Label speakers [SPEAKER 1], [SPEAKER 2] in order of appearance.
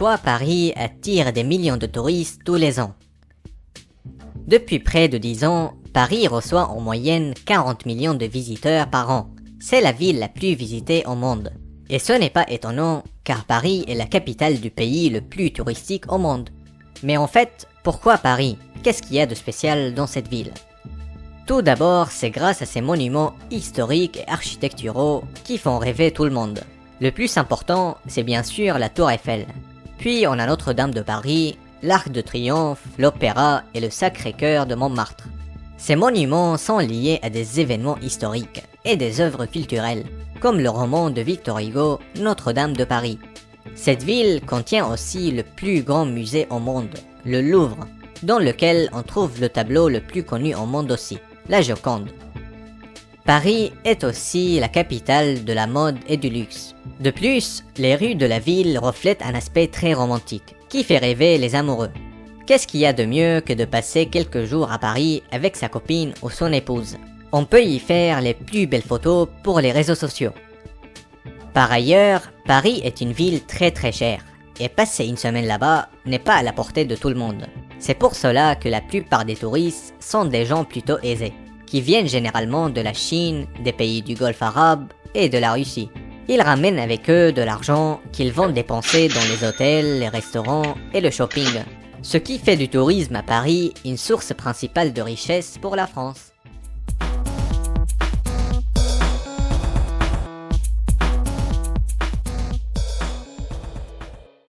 [SPEAKER 1] pourquoi Paris attire des millions de touristes tous les ans. Depuis près de 10 ans, Paris reçoit en moyenne 40 millions de visiteurs par an. C'est la ville la plus visitée au monde. Et ce n'est pas étonnant, car Paris est la capitale du pays le plus touristique au monde. Mais en fait, pourquoi Paris? Qu'est-ce qu'il y a de spécial dans cette ville? Tout d'abord, c'est grâce à ses monuments historiques et architecturaux qui font rêver tout le monde. Le plus important, c'est bien sûr la Tour Eiffel. Puis on a Notre-Dame de Paris, l'Arc de Triomphe, l'Opéra et le Sacré-Cœur de Montmartre. Ces monuments sont liés à des événements historiques et des œuvres culturelles, comme le roman de Victor Hugo, Notre-Dame de Paris. Cette ville contient aussi le plus grand musée au monde, le Louvre, dans lequel on trouve le tableau le plus connu au monde aussi, la Joconde. Paris est aussi la capitale de la mode et du luxe. De plus, les rues de la ville reflètent un aspect très romantique, qui fait rêver les amoureux. Qu'est-ce qu'il y a de mieux que de passer quelques jours à Paris avec sa copine ou son épouse? On peut y faire les plus belles photos pour les réseaux sociaux. Par ailleurs, Paris est une ville très chère, et passer une semaine là-bas n'est pas à la portée de tout le monde. C'est pour cela que la plupart des touristes sont des gens plutôt aisés, qui viennent généralement de la Chine, des pays du Golfe arabe et de la Russie. Ils ramènent avec eux de l'argent qu'ils vont dépenser dans les hôtels, les restaurants et le shopping. Ce qui fait du tourisme à Paris une source principale de richesse pour la France.